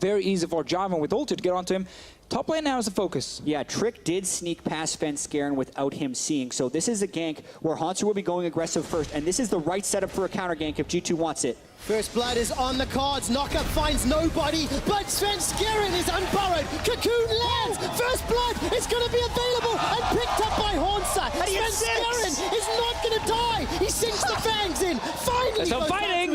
very easy for Jarvan with ulti to get onto him. Top lane now is the focus. Yeah, Trick did sneak past Svenskeren without him seeing. So this is a gank where Hauntzer will be going aggressive first. And this is the right setup for a counter gank if G2 wants it. First blood is on the cards. Knockup finds nobody, but Svenskeren is unburrowed. Cocoon lands. First blood is going to be available and picked up by Hauntzer. Svenskeren is not going to die. He sinks the fangs in. Finally, no fighting. To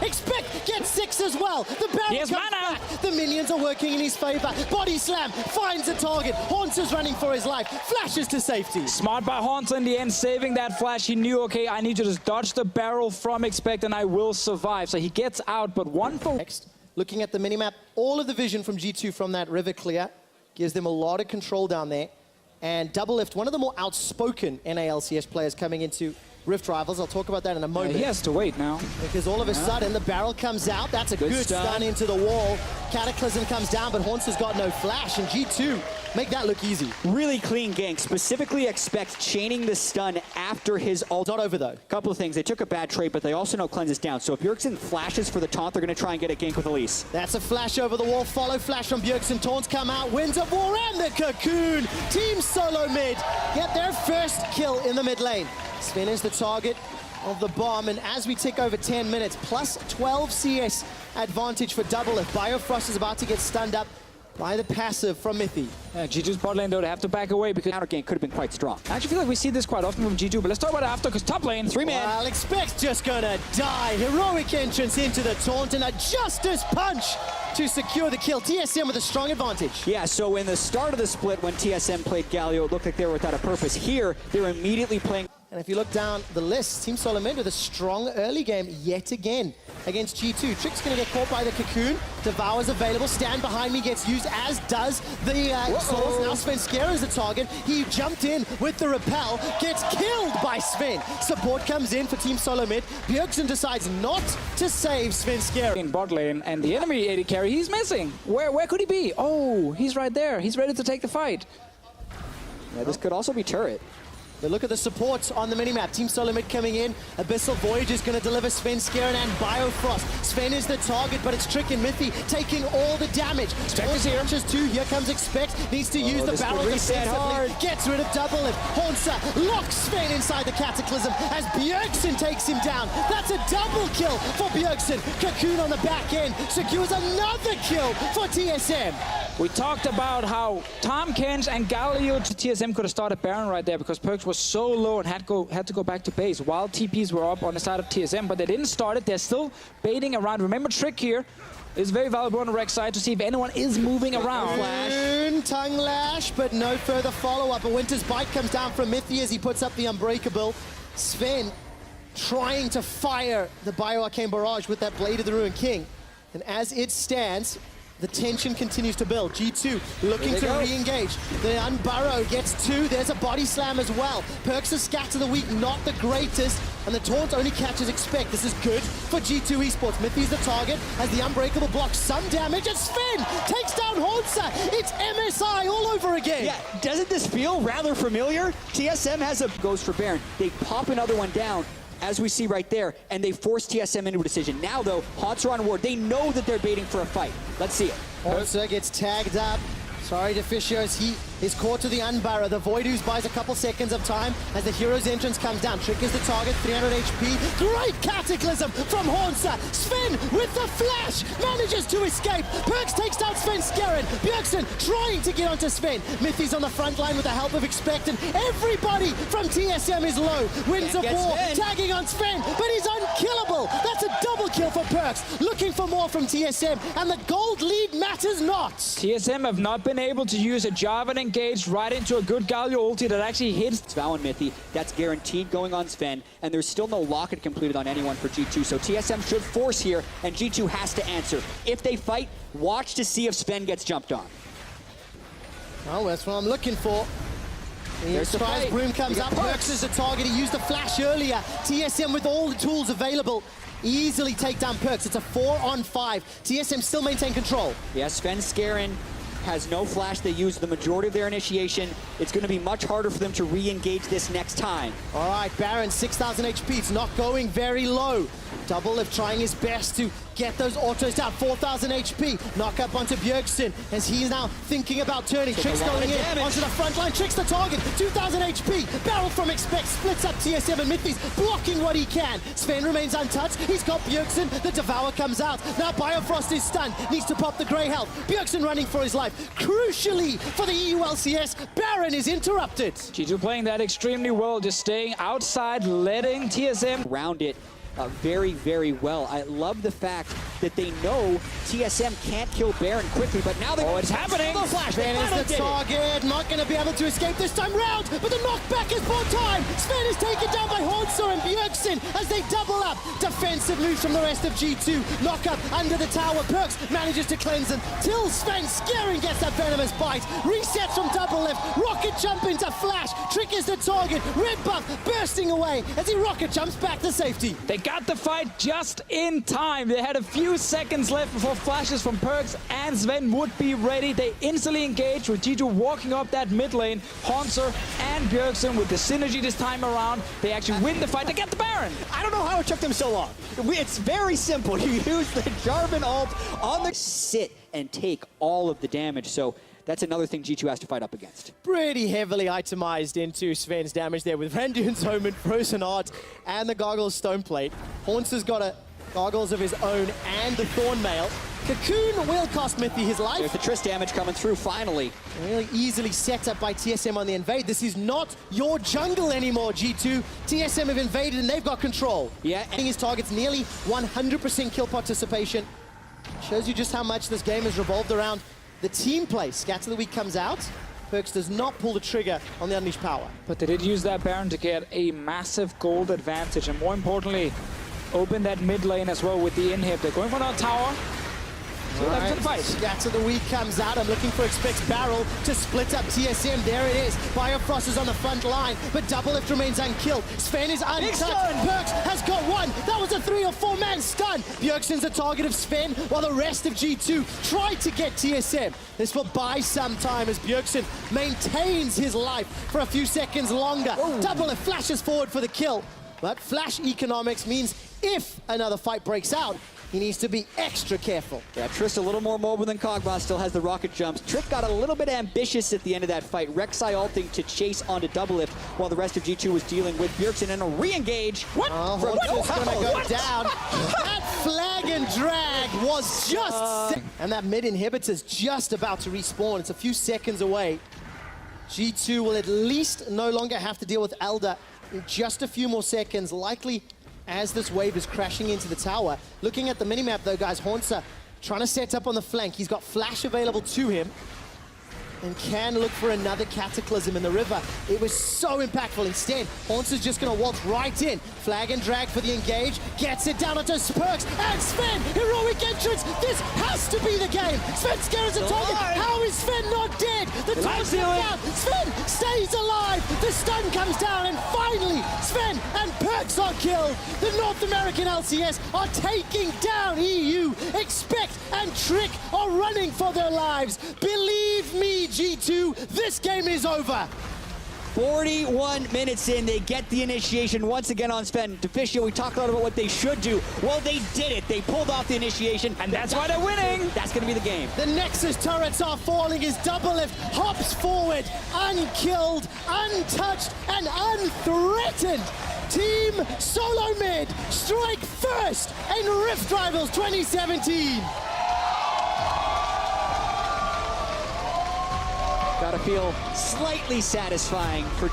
expect gets 6 as well. The Baron comes back. The minions are working in his favor. Body slam finds a target. Hauntzer's running for his life. Flashes to safety. Smart by Haunter in the end, saving that flash. He knew, okay, I need to just dodge the barrel from Expect and I will survive. So he gets out, but one for... Next, looking at the minimap, all of the vision from G2 from that river clear gives them a lot of control down there. And Doublelift, one of the more outspoken NALCS players coming into Rift Rivals. I'll talk about that in a moment. He has to wait now. Because all of a sudden, the barrel comes out. That's a good stun into the wall. Cataclysm comes down, but Hauntzer's got no flash. And G2 make that look easy. Really clean gank. Specifically Expect chaining the stun after his ult. Not over, though. Couple of things. They took a bad trade, but they also know Cleanse is down. So if Bjergsen flashes for the taunt, they're going to try and get a gank with Elise. That's a flash over the wall. Follow flash from Bjergsen. Taunts come out. Wins of war and the Cocoon. Team SoloMid get their first kill in the mid lane. Sven is the target of the bomb, and as we tick over 10 minutes, plus 12 CS advantage for Doublelift. Biofrost is about to get stunned up by the passive from Mithy. Yeah, G2's bot lane, though, they have to back away because Counter gank could have been quite strong. I actually feel like we see this quite often from G2, but let's talk about it after, because top lane, 3-man. Well, Expect's just gonna die. Heroic entrance into the taunt and a Justice Punch to secure the kill. TSM with a strong advantage. Yeah, so in the start of the split when TSM played Galio, it looked like they were without a purpose. Here, they're immediately playing... And if you look down the list, Team SoloMid with a strong early game yet again against G2. Trick's going to get caught by the Cocoon. Devour's available. Stand behind me gets used, as does the Source. Now Svenskeren is the target. He jumped in with the repel, gets killed by Sven. Support comes in for Team SoloMid. Bjergsen decides not to save Svenskeren. In bot lane, and the enemy AD carry, he's missing. Where could he be? Oh, he's right there. He's ready to take the fight. Yeah, this could also be turret. But look at the supports on the minimap. Team SoloMid coming in. Abyssal Voyage is going to deliver Svenskeren and Biofrost. Sven is the target, but it's Trick and Mithy taking all the damage. Expect is here. Two. Here comes Expect. Needs to use the barrel defensively. Gets rid of Doublelift. Hauntzzer locks Sven inside the Cataclysm as Bjergsen takes him down. That's a double kill for Bjergsen. Cocoon on the back end secures another kill for TSM. We talked about how Tom Kench and Galio to TSM could have started Baron right there because Perkz was so low and had to go back to base while TPs were up on the side of TSM, but they didn't start it. They're still baiting around. Remember, Trick here is very valuable on the Rex side to see if anyone is moving around. Tongue lash, but no further follow-up. A Winter's Bite comes down from Mithy as he puts up the Unbreakable. Sven trying to fire the Bioarcane Barrage with that Blade of the Ruined King. And as it stands, the tension continues to build. G2 looking to re-engage. The Unburrow gets 2. There's a body slam as well. Perkz' Scatter the Weak, not the greatest. And the taunt only catches Expect. This is good for G2 Esports. Mithy's the target as the Unbreakable blocks some damage. And Sven takes down Hauntzzer. It's MSI all over again. Yeah, doesn't this feel rather familiar? TSM has a goes for Baron. They pop another one down, as we see right there, and they force TSM into a decision. Now, though, Hauntzzer on ward. They know that they're baiting for a fight. Let's see it. Hauntzzer gets tagged up. Sorry to Fishers, he is caught to the Unbarrow. The Voidooz buys a couple seconds of time as the hero's entrance comes down. Trick is the target, 300 HP. Great Cataclysm from Hauntzzer. Sven with the flash manages to escape. Perkz takes down Svenskeren. Bjergsen trying to get onto Sven. Mithy's on the front line with the help of Expect, and everybody from TSM is low. Winds of War tagging on Sven, but he's unkillable. That's a double kill for Perkz. Looking for more from TSM, and the gold lead matters not. TSM have not been able to use a Jarvan engaged right into a good Galio ulti that actually hits Vow and Mithy. That's guaranteed going on Sven, and there's still no locket completed on anyone for G2, so TSM should force here, and G2 has to answer. If they fight, watch to see if Sven gets jumped on. Oh, that's what I'm looking for. The Surprise Broom comes up. Perkz is the target. He used the flash earlier. TSM with all the tools available. Easily take down Perkz. It's a 4-on-5. TSM still maintain control. Yes, Svenskeren has no flash. They use the majority of their initiation. It's going to be much harder for them to re-engage this next time. All right, Baron, 6,000 HP. It's not going very low. Double Lift trying his best to get those autos down. 4,000 HP. Knock up onto Bjergsen as he's now thinking about turning. Tricks going in onto the front line. Tricks the target. 2,000 HP. Barrel from Expect splits up TSM and Mythies, blocking what he can. Sven remains untouched. He's got Bjergsen. The Devour comes out. Now Biofrost is stunned. Needs to pop the Grey Health. Bjergsen running for his life. Crucially for the EU LCS, Baron is interrupted. G2 playing that extremely well, just staying outside, letting TSM Round it very, very well. I love the fact that they know TSM can't kill Baron quickly, but now they... Oh, it's happening! The flash, Sven is the target, not going to be able to escape this time round, but the knockback is bought time. Sven is taken down by Hornser and Bjergsen as they double up. Defensive moves from the rest of G2. Knock up under the tower. Perks manages to cleanse them till Sven scaring gets that venomous bite. Resets from Double Lift. Rocket jump into flash. Trick is the target. Red buff bursting away as he rocket jumps back to safety. They got the fight just in time. They had a few seconds left before flashes from Perks and Sven would be ready. They instantly engaged with G2 walking up that mid lane. Hornser and Bjergsen with the synergy this time around. They actually win the fight to get the Baron. I don't know how it took them so long. It's very simple. You use the Jarvan ult on the... Sit and take all of the damage. So that's another thing G2 has to fight up against. Pretty heavily itemized into Sven's damage there with Randuin's Omen, Frozen Heart, and the Goggles Stone Plate. Hornser's got a Goggles of his own and the Thornmail. Cocoon will cost Mythy his life. There's the Triss damage coming through finally. Really easily set up by TSM on the invade. This is not your jungle anymore, G2. TSM have invaded and they've got control. Yeah. And his target's nearly 100% kill participation. Shows you just how much this game has revolved around the team play. Scatter the Weak comes out. Perks does not pull the trigger on the Unleashed Power. But they did use that Baron to get a massive gold advantage, and more importantly, open that mid lane as well with the inhib. They're going for that tower. So that's the fight. Scatter the Weak comes out. I'm looking for Expect's Barrel to split up TSM. There it is. Biofrost is on the front line, but Double Lift remains unkilled. Sven is untouched. Perks has got one. That was a 3 or 4 man stun. Bjergsen's the target of Sven, while the rest of G2 tried to get TSM. This will buy some time as Bjergsen maintains his life for a few seconds longer. Ooh. Double Lift flashes forward for the kill, but flash economics means if another fight breaks out, he needs to be extra careful. Yeah, Triss a little more mobile than Kog'Maw, still has the rocket jumps. Trick got a little bit ambitious at the end of that fight. Rek'Sai ulting to chase onto Double Lift while the rest of G2 was dealing with Bjergsen and a re-engage. What? Hornser's gonna go down. That flag and drag was just... And that mid inhibitor's just about to respawn. It's a few seconds away. G2 will at least no longer have to deal with Elder in just a few more seconds, likely as this wave is crashing into the tower. Looking at the minimap though, guys, Hornser trying to set up on the flank. He's got flash available to him and can look for another Cataclysm in the river. It was so impactful. Instead, Hornser's just gonna waltz right in. Flag and drag for the engage. Gets it down onto Perks and Sven. Heroic entrance. This has to be the game. Sven scares the target. How is Sven not dead? The time's down. Sven stays alive. The stun comes down and finally Sven and Perks are killed. The North American LCS are taking down EU. Expect and Trick are running for their lives. Believe me, G2, this game is over. 41 minutes in, they get the initiation once again on Sven. Deficio, we talked a lot about what they should do. Well, they did it. They pulled off the initiation. And that's why they're winning. That's going to be the game. The Nexus turrets are falling as Double Lift hops forward, unkilled, untouched, and unthreatened. Team SoloMid strike first in Rift Rivals 2017. Gotta feel slightly satisfying for